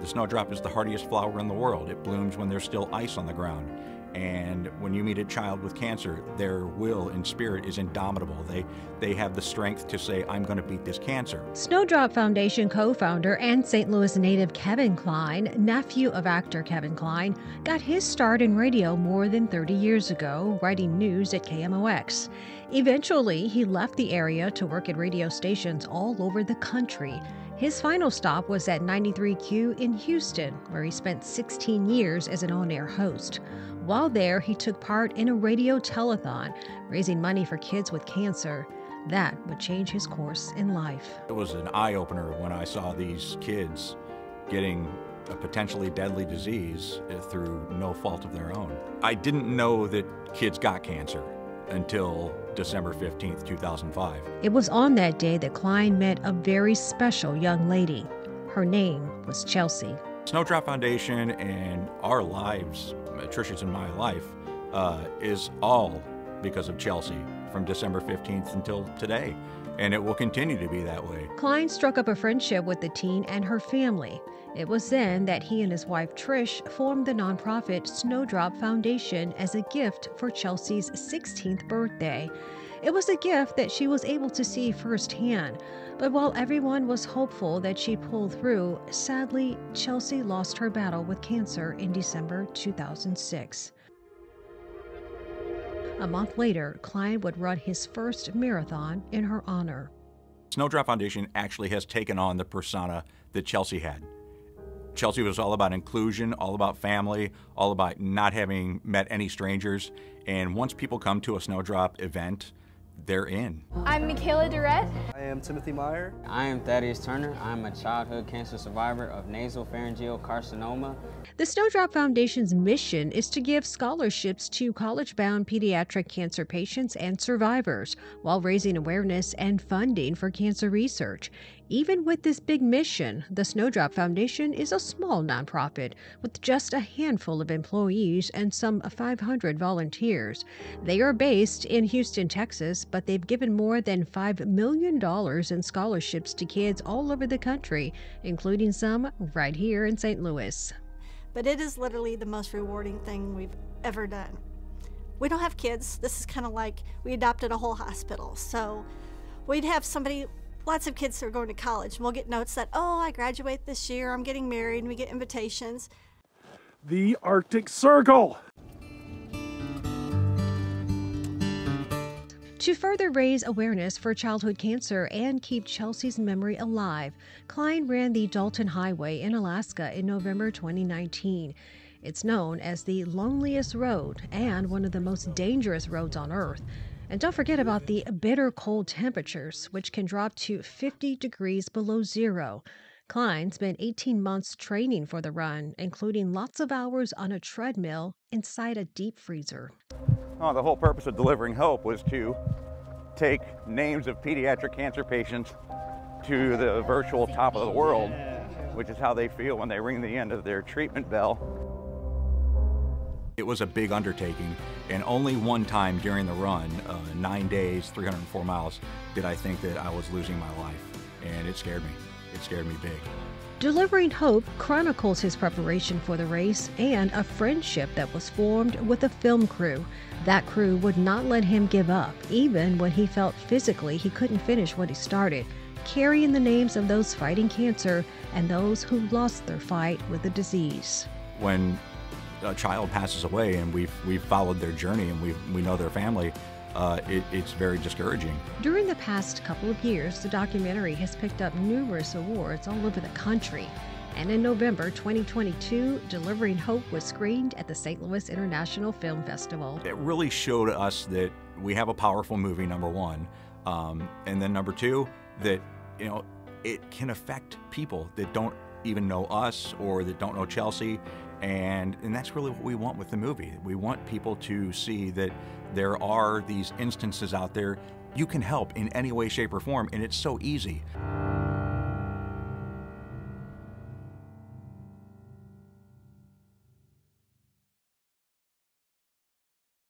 The snowdrop is the hardiest flower in the world. It blooms when there's still ice on the ground. And when you meet a child with cancer, their will and spirit is indomitable. They have the strength to say, I'm going to beat this cancer. Snowdrop Foundation co-founder and St. Louis native Kevin Kline, nephew of actor Kevin Kline, got his start in radio more than 30 years ago, writing news at KMOX. Eventually, he left the area to work at radio stations all over the country. His final stop was at 93Q in Houston, where he spent 16 years as an on-air host. While there, he took part in a radio telethon, raising money for kids with cancer. That would change his course in life. It was an eye-opener when I saw these kids getting a potentially deadly disease through no fault of their own. I didn't know that kids got cancer until December 15th, 2005. It was on that day that Kline met a very special young lady. Her name was Chelsey. Snowdrop Foundation and our lives, Trish's and my life, is all because of Chelsey from December 15th until today. And it will continue to be that way. Kline struck up a friendship with the teen and her family. It was then that he and his wife Trish formed the nonprofit Snowdrop Foundation as a gift for Chelsey's 16th birthday. It was a gift that she was able to see firsthand. But while everyone was hopeful that she'd pull through, sadly, Chelsey lost her battle with cancer in December 2006. A month later, Kline would run his first marathon in her honor. Snowdrop Foundation actually has taken on the persona that Chelsey had. Chelsey was all about inclusion, all about family, all about not having met any strangers. And once people come to a Snowdrop event, they're in. I'm Michaela Durrett. I am Timothy Meyer. I am Thaddeus Turner. I'm a childhood cancer survivor of nasopharyngeal carcinoma. The Snowdrop Foundation's mission is to give scholarships to college-bound pediatric cancer patients and survivors while raising awareness and funding for cancer research. Even with this big mission, the Snowdrop Foundation is a small nonprofit with just a handful of employees and some 500 volunteers. They are based in Houston, Texas, but they've given more than $5 million in scholarships to kids all over the country, including some right here in St. Louis. But it is literally the most rewarding thing we've ever done. We don't have kids. This is kind of like we adopted a whole hospital. So we'd have lots of kids who are going to college, and we'll get notes that, oh, I graduate this year, I'm getting married, and we get invitations. The Arctic Circle. To further raise awareness for childhood cancer and keep Chelsey's memory alive, Kline ran the Dalton Highway in Alaska in November 2019. It's known as the loneliest road and one of the most dangerous roads on Earth. And don't forget about the bitter cold temperatures, which can drop to 50 degrees below zero. Kline spent 18 months training for the run, including lots of hours on a treadmill inside a deep freezer. Oh, the whole purpose of delivering hope was to take names of pediatric cancer patients to the virtual top of the world, which is how they feel when they ring the end of their treatment bell. It was a big undertaking, and only one time during the run, 9 days, 304 miles, did I think that I was losing my life, and it scared me. It scared me big. Delivering Hope chronicles his preparation for the race and a friendship that was formed with a film crew. That crew would not let him give up, even when he felt physically he couldn't finish what he started, carrying the names of those fighting cancer and those who lost their fight with the disease. When a child passes away and we've followed their journey and we know their family, it's very discouraging. During the past couple of years, the documentary has picked up numerous awards all over the country. And in November 2022, Delivering Hope was screened at the St. Louis International Film Festival. It really showed us that we have a powerful movie, number one, and then number two, that it can affect people that don't even know us or that don't know Chelsey. And that's really what we want with the movie. We want people to see that there are these instances out there you can help in any way, shape, or form, and it's so easy.